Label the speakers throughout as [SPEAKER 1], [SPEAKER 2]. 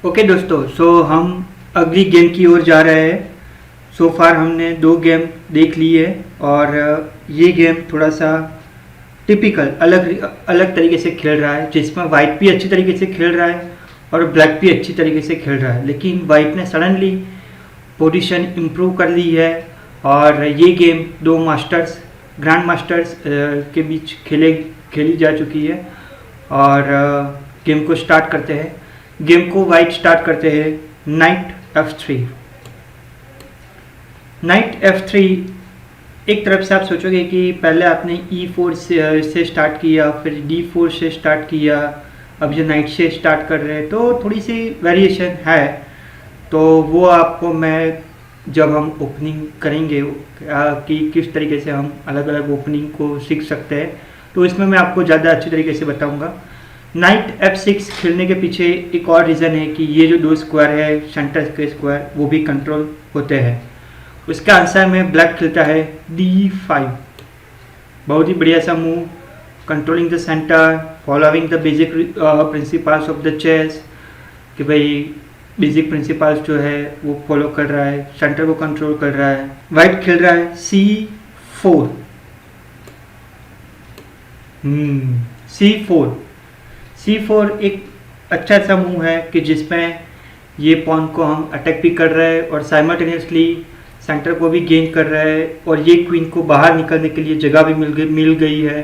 [SPEAKER 1] Okay दोस्तों, सो हम अगली गेम की ओर जा रहे हैं। सो फार हमने 2 गेम देख ली है और ये गेम थोड़ा सा टिपिकल अलग अलग तरीके से खेल रहा है, जिसमें वाइट भी अच्छी तरीके से खेल रहा है और ब्लैक भी अच्छी तरीके से खेल रहा है। लेकिन वाइट ने सडनली पोजीशन इम्प्रूव कर ली है और ये गेम 2 मास्टर्स ग्रैंड मास्टर्स के बीच खेली जा चुकी है। और गेम को स्टार्ट करते हैं। गेम को वाइट स्टार्ट करते हैं नाइट F3। नाइट F3 एक तरफ से आप सोचोगे कि पहले आपने E4 से स्टार्ट किया, फिर D4 से स्टार्ट किया, अब ये नाइट से स्टार्ट कर रहे हैं, तो थोड़ी सी वेरिएशन है। तो वो आपको मैं जब हम ओपनिंग करेंगे कि किस तरीके से हम अलग अलग ओपनिंग को सीख सकते हैं, तो इसमें मैं आपको ज़्यादा अच्छी तरीके से बताऊंगा। नाइट F6 खेलने के पीछे एक और रीज़न है कि ये जो 2 स्क्वायर है, सेंटर के स्क्वायर, वो भी कंट्रोल होते हैं। उसका आंसर में ब्लैक खेलता है D5। बहुत ही बढ़िया सा move, controlling the center, following the basic principles of the chess, कि भाई बेसिक प्रिंसिपल्स जो है वो फॉलो कर रहा है, सेंटर को कंट्रोल कर रहा है। वाइट खेल रहा है C4। C4 एक अच्छा सा मूव है कि जिसमें ये पॉन को हम अटैक भी कर रहे हैं और साइमल्टेनियसली सेंटर को भी गेन कर रहे हैं, और ये क्वीन को बाहर निकलने के लिए जगह भी मिल गई है।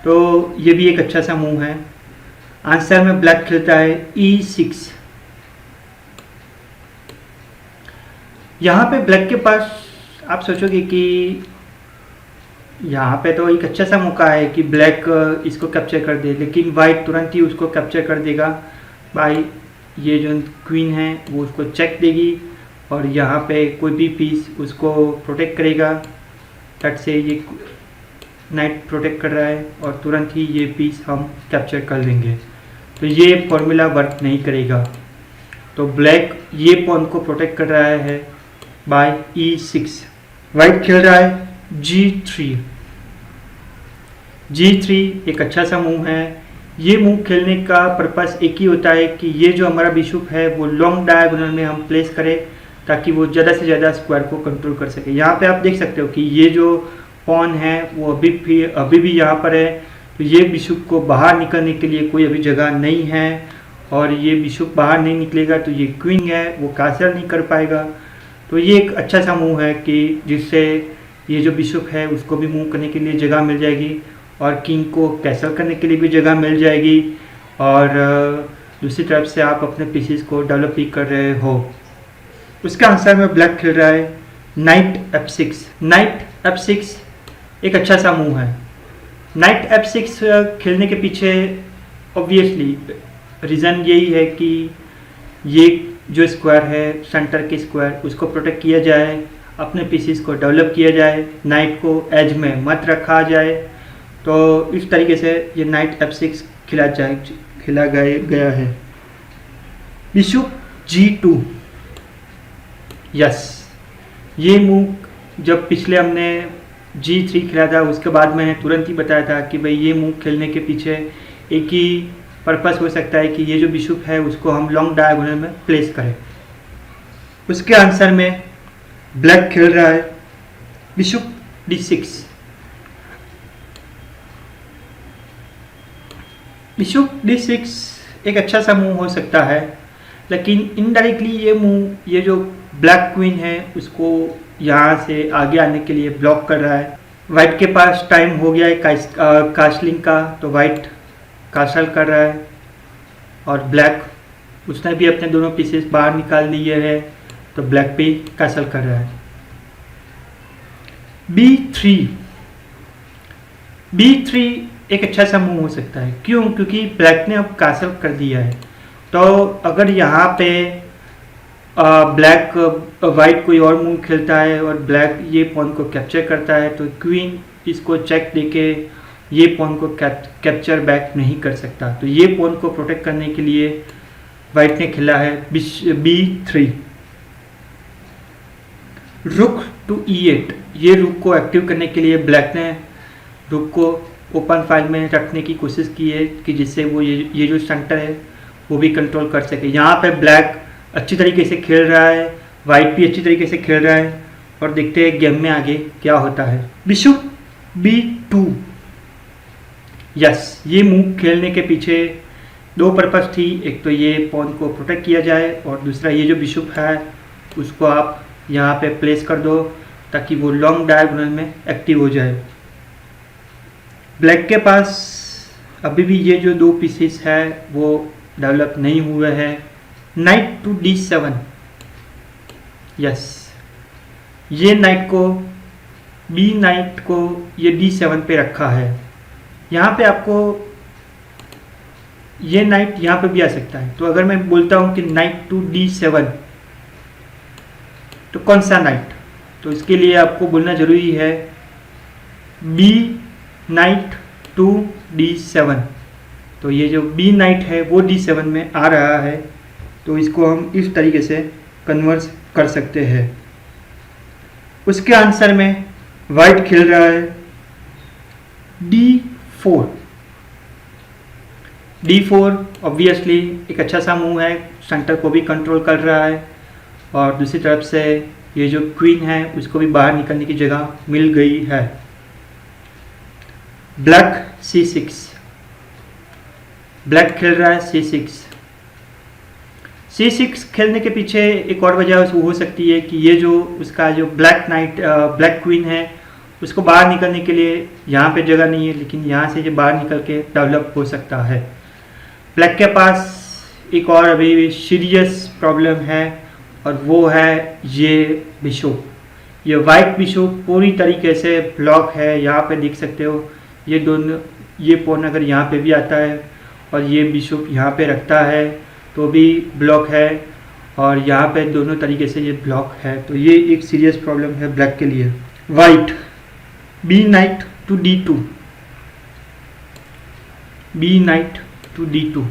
[SPEAKER 1] तो ये भी एक अच्छा सा मूव है। आंसर में ब्लैक खेलता है E6। यहाँ पे ब्लैक के पास आप सोचोगे कि यहाँ पे तो एक अच्छा सा मौका है कि ब्लैक इसको कैप्चर कर दे, लेकिन वाइट तुरंत ही उसको कैप्चर कर देगा। भाई ये जो क्वीन है वो उसको चेक देगी और यहाँ पे कोई भी पीस उसको प्रोटेक्ट करेगा। तट से ये नाइट प्रोटेक्ट कर रहा है और तुरंत ही ये पीस हम कैप्चर कर लेंगे, तो ये फॉर्मूला वर्क नहीं करेगा। तो ब्लैक ये पॉन को प्रोटेक्ट कर रहा है बाय E6। वाइट खेल रहा है G3। G3 एक अच्छा सा मूव है। ये मूव खेलने का पर्पस एक ही होता है कि ये जो हमारा बिशप है वो लॉन्ग डायगोनल में हम प्लेस करें, ताकि वो ज़्यादा से ज़्यादा स्क्वायर को कंट्रोल कर सके। यहाँ पे आप देख सकते हो कि ये जो पॉन है वो अभी भी यहाँ पर है, तो ये बिशप को बाहर निकलने के लिए कोई अभी जगह नहीं है, और ये बिशप बाहर नहीं निकलेगा तो ये क्वीन है वो कैसल नहीं कर पाएगा। तो ये एक अच्छा सा मूव है कि जिससे ये जो बिशप है उसको भी मूव करने के लिए जगह मिल जाएगी और किंग को कैसल करने के लिए भी जगह मिल जाएगी, और दूसरी तरफ से आप अपने पीसेस को डेवलप भी कर रहे हो। उसका आंसर में ब्लैक खेल रहा है नाइट F6। नाइट F6 एक अच्छा सा मूव है। नाइट F6 खेलने के पीछे ऑब्वियसली रीज़न यही है कि ये जो स्क्वायर है, सेंटर के स्क्वायर, उसको प्रोटेक्ट किया जाए, अपने पीसेस को डेवलप किया जाए, नाइट को एज में मत रखा जाए। तो इस तरीके से ये नाइट F6 खेला गया है। Bishop G2। यस, ये मूव जब पिछले हमने G3 खेला था उसके बाद मैंने तुरंत ही बताया था कि भाई ये मूव खेलने के पीछे एक ही पर्पस हो सकता है कि ये जो बिशप है उसको हम लॉन्ग डायगोनल में प्लेस करें। उसके आंसर में ब्लैक खेल रहा है बिशप D6। बिशप D6 एक अच्छा सा मूव हो सकता है, लेकिन इनडायरेक्टली ये मूव ये जो ब्लैक क्वीन है उसको यहाँ से आगे आने के लिए ब्लॉक कर रहा है। वाइट के पास टाइम हो गया है कास्लिंग का, तो वाइट कासल कर रहा है, और ब्लैक उसने भी अपने दोनों पीसेस बाहर निकाल लिए हैं, तो ब्लैक भी कासल कर रहा है। B3 एक अच्छा सा मूव हो सकता है। क्यों? क्योंकि ब्लैक ने अब कासल कर दिया है। तो अगर यहाँ पे ब्लैक वाइट कोई और मूव खेलता है और ब्लैक ये पॉन को कैप्चर करता है, तो क्वीन इसको चेक देके ये पॉन को कैप्चर बैक नहीं कर सकता। तो ये पॉन को प्रोटेक्ट करने के लिए वाइट ने खेला है B3। रुक टू E8। ये रुक को एक्टिव करने के लिए ब्लैक ने रुक को ओपन फाइल में रखने की कोशिश की है कि जिससे वो ये जो सेंटर है वो भी कंट्रोल कर सके। यहाँ पे ब्लैक अच्छी तरीके से खेल रहा है, वाइट भी अच्छी तरीके से खेल रहा है, और देखते हैं गेम में आगे क्या होता है। Bishop B2। यस, ये मूव खेलने के पीछे दो पर्पस थी। एक तो ये पॉन को प्रोटेक्ट किया जाए, और दूसरा ये जो बिशप है उसको आप यहाँ पे प्लेस कर दो ताकि वो लॉन्ग डायगोनल में एक्टिव हो जाए। ब्लैक के पास अभी भी ये जो दो पीसेस है वो डेवलप नहीं हुए हैं। Knight to D7। यस, ये नाइट को नाइट को ये D7 पे रखा है। यहाँ पे आपको ये नाइट यहाँ पे भी आ सकता है। तो अगर मैं बोलता हूँ कि नाइट टू D7, तो कौन सा नाइट? तो इसके लिए आपको बोलना जरूरी है B नाइट टू D7। तो ये जो B नाइट है वो D7 में आ रहा है, तो इसको हम इस तरीके से कन्वर्ट कर सकते हैं। उसके आंसर में वाइट खेल रहा है D4। D4 ऑब्वियसली एक अच्छा सा मूव है, सेंटर को भी कंट्रोल कर रहा है, और दूसरी तरफ से ये जो क्वीन है उसको भी बाहर निकलने की जगह मिल गई है। Black C6। ब्लैक खेल रहा है C6। C6 खेलने के पीछे एक और वजह हो सकती है कि ये जो उसका जो ब्लैक क्वीन है उसको बाहर निकलने के लिए यहाँ पे जगह नहीं है, लेकिन यहाँ से ये बाहर निकल के डेवलप हो सकता है। ब्लैक के पास एक और अभी भी सीरियस प्रॉब्लम है, और वो है ये बिशप। ये वाइट बिशप पूरी तरीके से ब्लॉक है। यहाँ पे देख सकते हो ये दोनों, ये पॉन अगर यहाँ पे भी आता है और ये बिशप यहाँ पे रखता है तो भी ब्लॉक है, और यहाँ पे दोनों तरीके से ये ब्लॉक है। तो ये एक सीरियस प्रॉब्लम है ब्लैक के लिए। White B knight to D2। B knight to D2,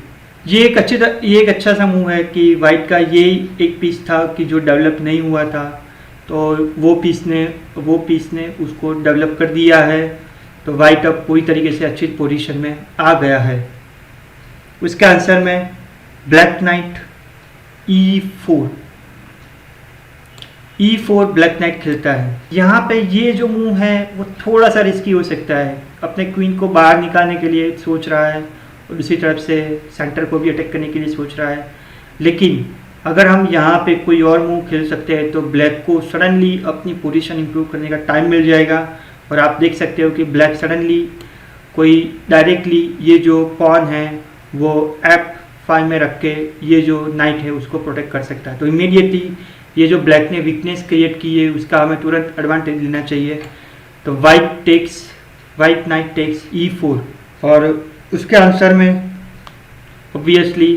[SPEAKER 1] ये एक अच्छा सा मूव है कि वाइट का ये एक पीस था कि जो डेवलप नहीं हुआ था, तो वो पीस ने उसको डेवलप कर दिया है। तो वाइट अब पूरी तरीके से अच्छी पोजीशन में आ गया है। उसके आंसर में black night E4। E4 black night खेलता है। यहाँ पे ये जो मूव है वो थोड़ा सा रिस्की हो सकता है। अपने क्वीन को बाहर निकालने के लिए सोच रहा है, और दूसरी तरफ से सेंटर को भी अटैक करने के लिए सोच रहा है। लेकिन अगर हम यहाँ पे कोई और मूव खेल सकते हैं तो ब्लैक को सडनली अपनी पोजीशन इंप्रूव करने का टाइम मिल जाएगा। और आप देख सकते हो कि ब्लैक सडनली कोई डायरेक्टली ये जो पॉन है वो F5 में रख के ये जो नाइट है उसको प्रोटेक्ट कर सकता है। तो इमीडिएटली ये जो ब्लैक ने वीकनेस क्रिएट की है उसका हमें तुरंत एडवांटेज लेना चाहिए। तो वाइट नाइट टेक्स E4, और उसके आंसर में obviously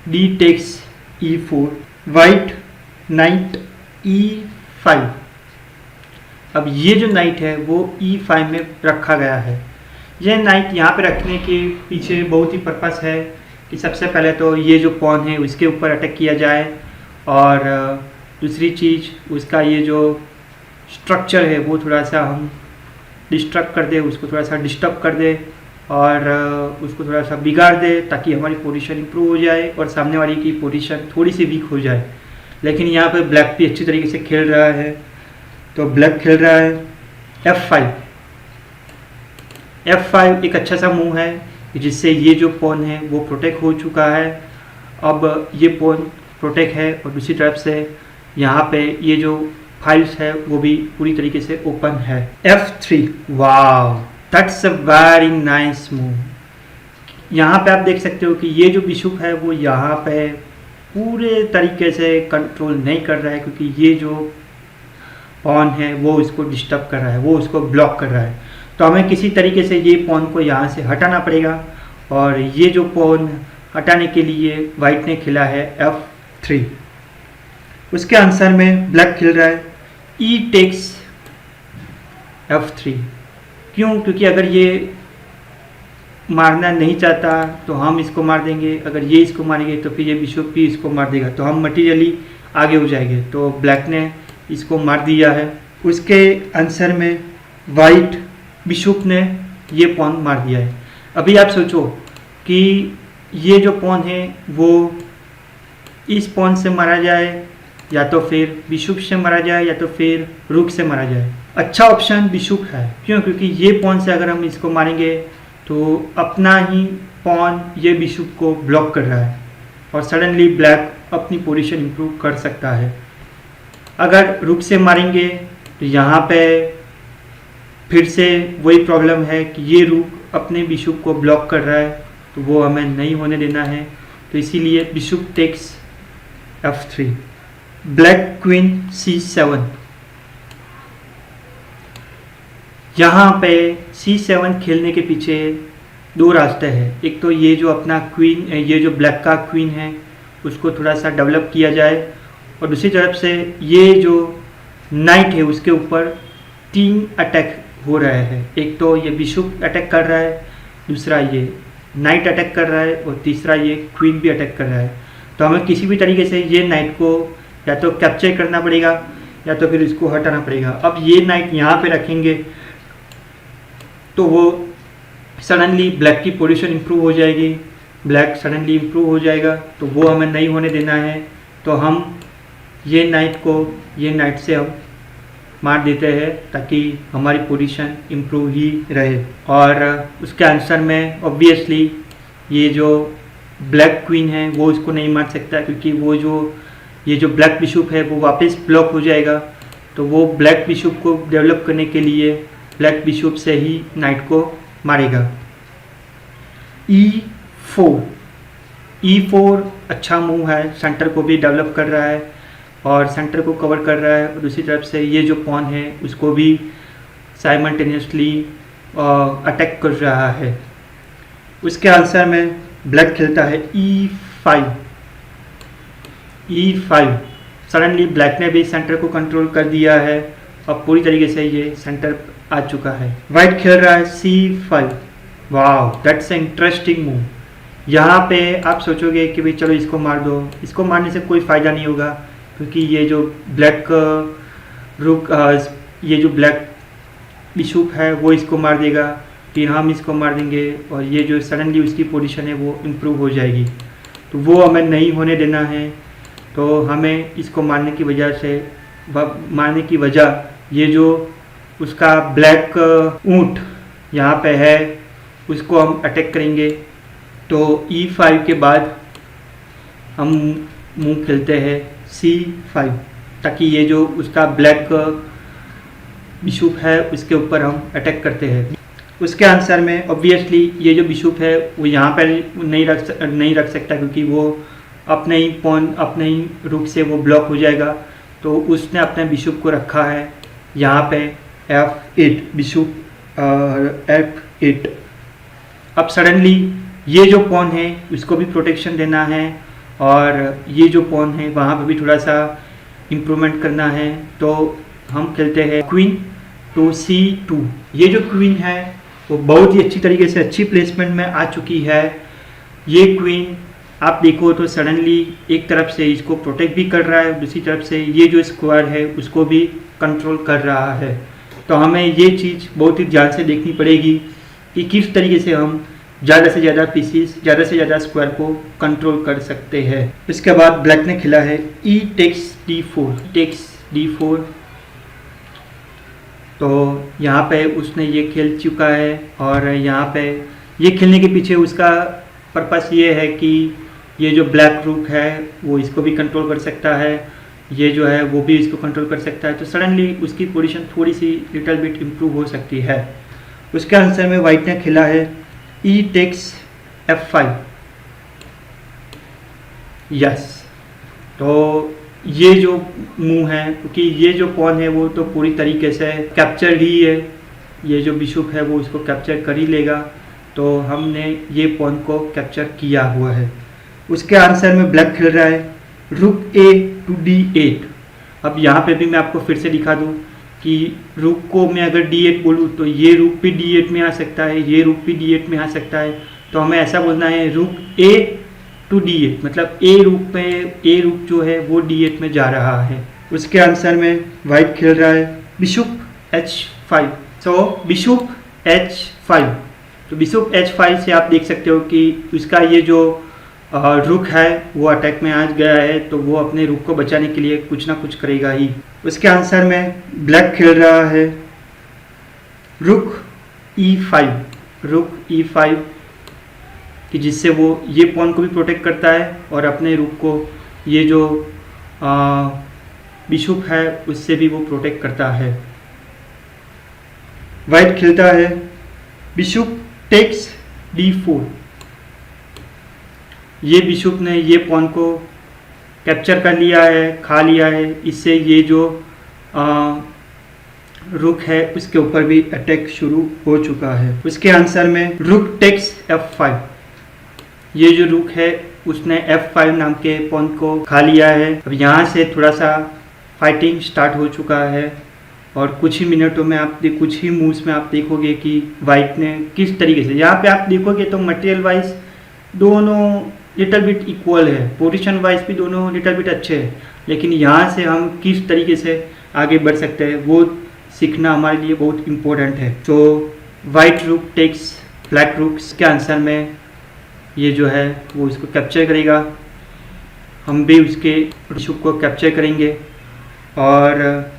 [SPEAKER 1] D takes E4, white knight E5। अब ये जो नाइट है वो E5 में रखा गया है। यह नाइट यहाँ पे रखने के पीछे बहुत ही पर्पस है कि सबसे पहले तो ये जो पॉन है उसके ऊपर अटैक किया जाए, और दूसरी चीज़ उसका ये जो स्ट्रक्चर है वो थोड़ा सा हम डिस्ट्रक्ट कर दे, उसको थोड़ा सा डिस्टर्ब कर दे, और उसको थोड़ा सा बिगाड़ दे ताकि हमारी पोजीशन इंप्रूव हो जाए और सामने वाली की पोजीशन थोड़ी सी वीक हो जाए। लेकिन यहाँ पे ब्लैक भी अच्छी तरीके से खेल रहा है। तो ब्लैक खेल रहा है F5। F5 एक अच्छा सा मूव है जिससे ये जो पॉन है वो प्रोटेक्ट हो चुका है। अब ये पॉन प्रोटेक्ट है, और दूसरी तरफ से यहाँ पे ये जो फाइल्स है वो भी पूरी तरीके से ओपन है। F3। Wow, that's a very nice move. यहाँ पे आप देख सकते हो कि ये जो बिशप है वो यहाँ पे पूरे तरीके से कंट्रोल नहीं कर रहा है, क्योंकि ये जो पॉन है वो इसको डिस्टर्ब कर रहा है, वो उसको ब्लॉक कर रहा है। तो हमें किसी तरीके से ये पॉन को यहाँ से हटाना पड़ेगा, और ये जो पॉन हटाने के लिए वाइट ने खेला है F3। उसके आंसर में ब्लैक खेल रहा है E टेक्स F3। क्यों? क्योंकि अगर ये मारना नहीं चाहता तो हम इसको मार देंगे, अगर ये इसको मारेंगे तो फिर ये बिशप भी इसको मार देगा, तो हम मटीरियली आगे हो जाएंगे। तो ब्लैक ने इसको मार दिया है। उसके आंसर में वाइट बिशप ने ये पॉन मार दिया है। अभी आप सोचो कि ये जो पॉन है वो इस पॉन से मारा जाए, या तो फिर बिशप से मारा जाए, या तो फिर रुक से मारा जाए। अच्छा ऑप्शन बिशप है। क्यों? क्योंकि ये पॉन से अगर हम इसको मारेंगे तो अपना ही पॉन ये बिशप को ब्लॉक कर रहा है और सडनली ब्लैक अपनी पोजीशन इंप्रूव कर सकता है। अगर रुक से मारेंगे तो यहाँ पे फिर से वही प्रॉब्लम है कि ये रुक अपने बिशप को ब्लॉक कर रहा है, तो वो हमें नहीं होने देना है। तो इसीलिए bishop takes f3, black queen c7। यहाँ पे c7 खेलने के पीछे दो रास्ते हैं। एक तो ये जो अपना क्वीन, ये जो ब्लैक का क्वीन है उसको थोड़ा सा डेवलप किया जाए, और दूसरी तरफ से ये जो नाइट है उसके ऊपर 3 अटैक हो रहे हैं। एक तो ये बिशप अटैक कर रहा है, दूसरा ये नाइट अटैक कर रहा है, और तीसरा ये क्वीन भी अटैक कर रहा है। तो हमें किसी भी तरीके से ये नाइट को या तो कैप्चर करना पड़ेगा या तो फिर इसको हटाना पड़ेगा। अब ये नाइट यहाँ पे रखेंगे तो वो सडनली ब्लैक की पोजीशन इंप्रूव हो जाएगी, ब्लैक सडनली इंप्रूव हो जाएगा, तो वो हमें नहीं होने देना है। तो हम ये नाइट को ये नाइट से हम मार देते हैं ताकि हमारी पोजीशन इंप्रूव ही रहे। और उसके आंसर में ऑब्वियसली ये जो ब्लैक क्वीन है वो इसको नहीं मार सकता, क्योंकि वो जो ये जो ब्लैक बिशप है वो वापस ब्लॉक हो जाएगा। तो वो ब्लैक बिशप को डेवलप करने के लिए ब्लैक बिशप से ही नाइट को मारेगा। E4 अच्छा मूव है, सेंटर को भी डेवलप कर रहा है और सेंटर को कवर कर रहा है, और दूसरी तरफ से ये जो पॉन है उसको भी साइमल्टेनियसली अटैक कर रहा है। उसके आंसर में ब्लैक खेलता है E5। सडनली ब्लैक ने भी सेंटर को कंट्रोल कर दिया है, अब पूरी तरीके से ये सेंटर आ चुका है। वाइट खेल रहा है C5। वाह, दैट्स ए इंटरेस्टिंग मूव। यहाँ पे आप सोचोगे कि भाई चलो इसको मार दो, इसको मारने से कोई फ़ायदा नहीं होगा, क्योंकि ये जो ब्लैक ये जो ब्लैक बिशप है वो इसको मार देगा, फिर हम इसको मार देंगे और ये जो सडनली उसकी पोजीशन है वो इम्प्रूव हो जाएगी। तो वो हमें नहीं होने देना है। तो हमें इसको मारने की वजह ये जो उसका ब्लैक ऊंट यहाँ पे है उसको हम अटैक करेंगे। तो E5 के बाद हम मूव खेलते हैं C5, ताकि ये जो उसका ब्लैक बिशप है उसके ऊपर हम अटैक करते हैं। उसके आंसर में ऑब्वियसली ये जो बिशप है वो यहाँ पर नहीं रख सकता, क्योंकि वो अपने ही रुख से वो ब्लॉक हो जाएगा। तो उसने अपने बिशप को रखा है यहाँ पे F8, बिशप F8। अब सडनली ये जो पॉन है उसको भी प्रोटेक्शन देना है, और ये जो पॉन है वहाँ पे भी थोड़ा सा इम्प्रूवमेंट करना है। तो हम खेलते हैं क्वीन टू C2। ये जो क्वीन है वो बहुत ही अच्छी तरीके से अच्छी प्लेसमेंट में आ चुकी है। ये क्वीन आप देखो तो सडनली एक तरफ से इसको प्रोटेक्ट भी कर रहा है, दूसरी तरफ से ये जो स्क्वायर है उसको भी कंट्रोल कर रहा है। तो हमें ये चीज़ बहुत ही ध्यान से देखनी पड़ेगी कि किस तरीके से हम ज़्यादा से ज़्यादा पीसीस, ज़्यादा से ज़्यादा स्क्वायर को कंट्रोल कर सकते हैं। इसके बाद ब्लैक ने खेला है E टेक्स D4। तो यहाँ पे उसने ये खेल चुका है, और यहाँ पे ये खेलने के पीछे उसका पर्पस ये है कि ये जो ब्लैक रूक है वो इसको भी कंट्रोल कर सकता है, ये जो है वो भी इसको कंट्रोल कर सकता है। तो सडनली उसकी पोजीशन थोड़ी सी लिटिल बिट इम्प्रूव हो सकती है। उसके आंसर में वाइट ने खेला है E टेक्स F5। यस, तो ये जो मूव है, क्योंकि ये जो पॉन है वो तो पूरी तरीके से कैप्चर ही है, ये जो बिशप है वो इसको कैप्चर कर ही लेगा। तो हमने ये पॉन को कैप्चर किया हुआ है। उसके आंसर में ब्लैक खेल रहा है रुक A टू D8। अब यहाँ पे भी मैं आपको फिर से दिखा दूँ कि रुक को मैं अगर D8 बोलूँ तो ये रुक भी D8 में आ सकता है, ये रुक भी D8 में आ सकता है। तो हमें ऐसा बोलना है रुक A टू D8, मतलब A रुक जो है वो D8 में जा रहा है। उसके आंसर में वाइट खेल रहा है बिशप H5। सो बिशप H5। तो बिशप h5 से आप देख सकते हो कि उसका ये जो रुक है वो अटैक में आ गया है, तो वो अपने रुक को बचाने के लिए कुछ ना कुछ करेगा ही। उसके आंसर में ब्लैक खेल रहा है रुक e5, रुक e5 कि जिससे वो ये पॉन को भी प्रोटेक्ट करता है और अपने रुक को ये जो बिशप है उससे भी वो प्रोटेक्ट करता है। वाइट खेलता है बिशप टेक्स d4, ये बिशप ने ये पॉन को कैप्चर कर लिया है, खा लिया है, इससे ये जो रुक है उसके ऊपर भी अटैक शुरू हो चुका है। उसके आंसर में रुक टेक्स f5, ये जो रुक है उसने f5 नाम के पॉन को खा लिया है। अब यहाँ से थोड़ा सा फाइटिंग स्टार्ट हो चुका है और कुछ ही मिनटों में कुछ ही मूव्स में आप देखोगे कि वाइट ने किस तरीके से, यहाँ पे आप देखोगे तो मटेरियल वाइज दोनों लिटिल बिट इक्वल है, पोजीशन वाइज भी दोनों लिटिल बिट अच्छे हैं, लेकिन यहाँ से हम किस तरीके से आगे बढ़ सकते हैं वो सीखना हमारे लिए बहुत इम्पोर्टेंट है। तो वाइट रुक टेक्स ब्लैक रुक के आंसर में ये जो है वो इसको कैप्चर करेगा, हम भी उसके बिशप को कैप्चर करेंगे और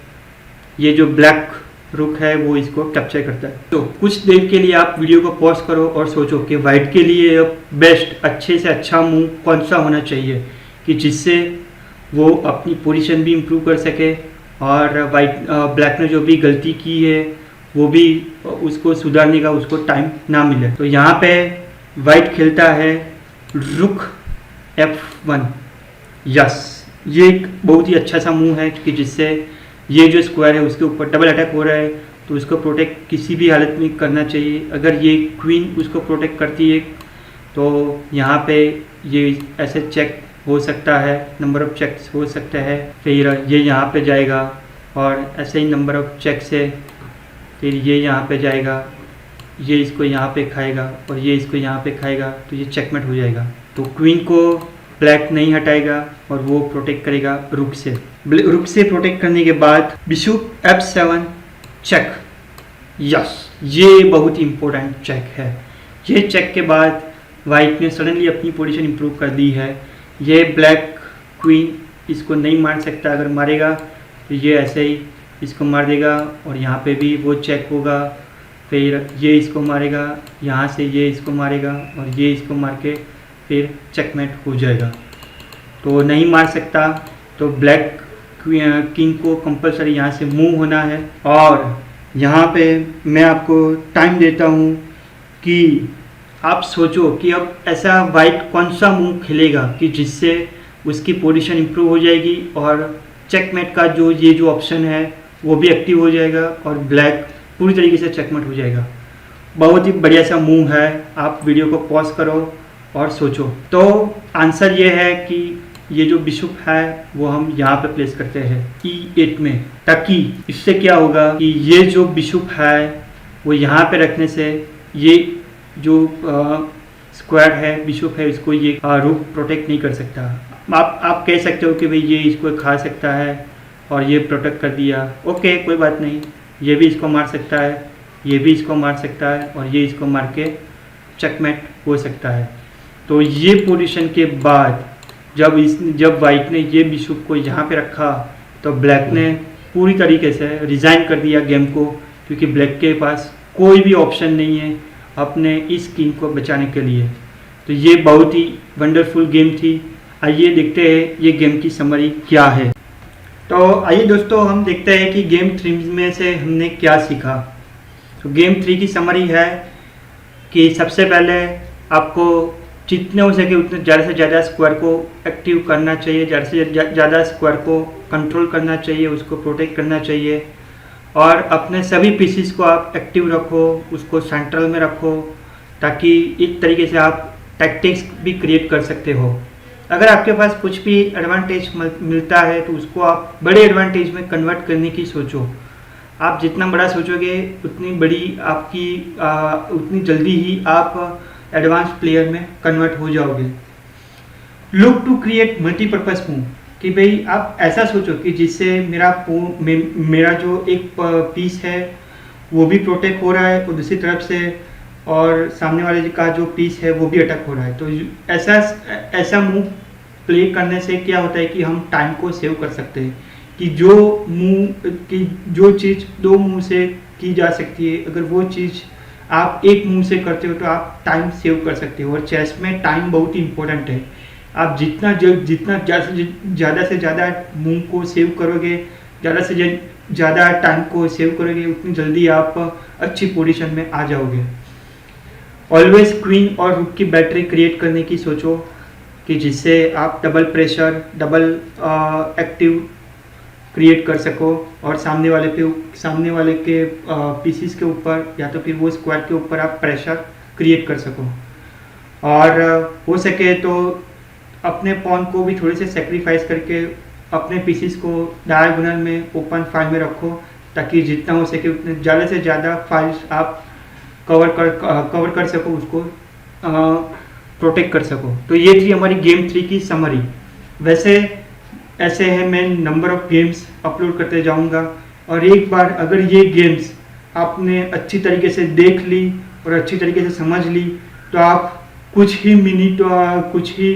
[SPEAKER 1] ये जो ब्लैक रुक है वो इसको कैप्चर करता है। तो कुछ देर के लिए आप वीडियो को पॉज करो और सोचो कि वाइट के लिए बेस्ट अच्छे से अच्छा मूव कौन सा होना चाहिए कि जिससे वो अपनी पोजीशन भी इम्प्रूव कर सके और ब्लैक ने जो भी गलती की है वो भी उसको सुधारने का उसको टाइम ना मिले। तो यहाँ पे वाइट खेलता है रुक f1, यस, ये एक बहुत ही अच्छा सा मूव है कि जिससे ये जो स्क्वायर है उसके ऊपर डबल अटैक हो रहा है तो उसको प्रोटेक्ट किसी भी हालत में करना चाहिए। अगर ये क्वीन उसको प्रोटेक्ट करती है तो यहाँ पे ये ऐसे चेक हो सकता है, नंबर ऑफ चेक्स हो सकता है, फिर ये यहाँ पे जाएगा और ऐसे ही नंबर ऑफ चेक से फिर ये यहाँ पे जाएगा, ये इसको यहाँ पे खाएगा और ये इसको यहाँ पे खाएगा, तो ये चेकमेट हो जाएगा। तो क्वीन को ब्लैक नहीं हटाएगा और वो प्रोटेक्ट करेगा रुक से। रुक से प्रोटेक्ट करने के बाद बिशप f7 चेक, यस, ये बहुत इंपॉर्टेंट चेक है। ये चेक के बाद वाइट ने सडनली अपनी पोजीशन इंप्रूव कर दी है। ये ब्लैक क्वीन इसको नहीं मार सकता, अगर मारेगा तो ये ऐसे ही इसको मार देगा और यहाँ पे भी वो चेक होगा, फिर ये इसको मारेगा, यहाँ से ये इसको मारेगा और ये इसको मार के फिर चेकमेट हो जाएगा। तो नहीं मार सकता तो ब्लैक किंग को कंपलसरी यहाँ से मूव होना है। और यहाँ पे मैं आपको टाइम देता हूँ कि आप सोचो कि अब ऐसा वाइट कौन सा मूव खेलेगा कि जिससे उसकी पोजीशन इंप्रूव हो जाएगी और चेकमेट का जो ये जो ऑप्शन है वो भी एक्टिव हो जाएगा और ब्लैक पूरी तरीके से चेकमेट हो जाएगा। बहुत ही बढ़िया सा मूव है, आप वीडियो को पॉज करो और सोचो। तो आंसर ये है कि ये जो बिशप है वो हम यहाँ पे प्लेस करते हैं E8 में, ताकि इससे क्या होगा कि ये जो बिशप है वो यहाँ पे रखने से ये जो स्क्वायर है बिशप है इसको ये रुक प्रोटेक्ट नहीं कर सकता। आप कह सकते हो कि भाई ये इसको खा सकता है और ये प्रोटेक्ट कर दिया, ओके कोई बात नहीं, ये भी इसको मार सकता है, ये भी इसको मार सकता है और ये इसको मार के चेकमेट हो सकता है। तो ये पोजीशन के बाद जब वाइट ने ये बिशप को यहाँ पे रखा तो ब्लैक ने पूरी तरीके से रिज़ाइन कर दिया गेम को, क्योंकि ब्लैक के पास कोई भी ऑप्शन नहीं है अपने इस किंग को बचाने के लिए। तो ये बहुत ही वंडरफुल गेम थी। आइए देखते हैं ये गेम की समरी क्या है। तो आइए दोस्तों हम देखते हैं कि गेम 3 में से हमने क्या सीखा। तो गेम 3 की समरी है कि सबसे पहले आपको जितने हो सके उतने ज़्यादा से ज़्यादा स्क्वायर को एक्टिव करना चाहिए, ज़्यादा से ज़्यादा स्क्वायर को कंट्रोल करना चाहिए, उसको प्रोटेक्ट करना चाहिए और अपने सभी पीसीस को आप एक्टिव रखो, उसको सेंट्रल में रखो, ताकि एक तरीके से आप टैक्टिक्स भी क्रिएट कर सकते हो। अगर आपके पास कुछ भी एडवांटेज मिलता है तो उसको आप बड़े एडवांटेज में कन्वर्ट करने की सोचो। आप जितना बड़ा सोचोगे उतनी बड़ी आपकी उतनी जल्दी ही आप एडवांस प्लेयर में कन्वर्ट हो जाओगे। Look to create multipurpose move, कि भाई आप ऐसा सोचो कि जिससे मेरा जो एक पीस है वो भी प्रोटेक्ट हो रहा है और दूसरी तरफ से और सामने वाले का जो पीस है वो भी अटैक हो रहा है। तो ऐसा ऐसा मूव प्ले करने से क्या होता है कि हम टाइम को सेव कर सकते हैं, कि जो चीज़ 2 मूव से की जा सकती है, अगर वो चीज़ आप एक मूव से करते हो तो आप टाइम सेव कर सकते हो। और चेस में टाइम बहुत ही इंपॉर्टेंट है। आप जितना ज़्यादा से ज़्यादा मूव को सेव करोगे, ज़्यादा से ज़्यादा टाइम को सेव करोगे, उतनी जल्दी आप अच्छी पोजीशन में आ जाओगे। ऑलवेज क्वीन और रुक की बैटरी क्रिएट करने की सोचो, कि जिससे आप double pressure, double active create कर सको और सामने वाले के पीसीस के ऊपर या तो फिर वो स्क्वायर के ऊपर आप प्रेशर क्रिएट कर सको। और हो सके तो अपने पॉन को भी थोड़े से सेक्रीफाइस करके अपने पीसीस को डायगोनल में ओपन फाइल में रखो, ताकि जितना हो सके उतने ज़्यादा से ज़्यादा फाइल्स आप कवर कर सको, उसको प्रोटेक्ट कर सको। तो ये थी हमारी गेम 3 की समरी। वैसे ऐसे है, मैं नंबर ऑफ गेम्स अपलोड करते जाऊंगा, और एक बार अगर ये गेम्स आपने अच्छी तरीके से देख ली और अच्छी तरीके से समझ ली, तो आप कुछ ही मिनट कुछ ही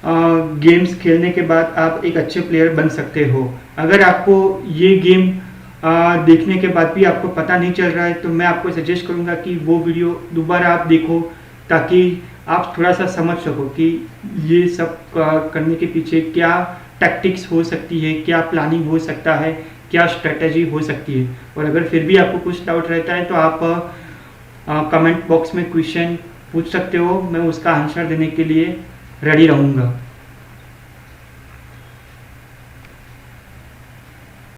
[SPEAKER 1] गेम्स खेलने के बाद आप एक अच्छे प्लेयर बन सकते हो। अगर आपको ये गेम देखने के बाद भी आपको पता नहीं चल रहा है, तो मैं आपको सजेस्ट करूंगा कि वो वीडियो दोबारा आप देखो, ताकि आप थोड़ा सा समझ सको कि ये सब करने के पीछे क्या टैक्टिक्स हो सकती है, क्या प्लानिंग हो सकता है, क्या स्ट्रेटजी हो सकती है। और अगर फिर भी आपको कुछ डाउट रहता है तो आप कमेंट बॉक्स में क्वेश्चन पूछ सकते हो, मैं उसका आंसर देने के लिए रेडी रहूँगा।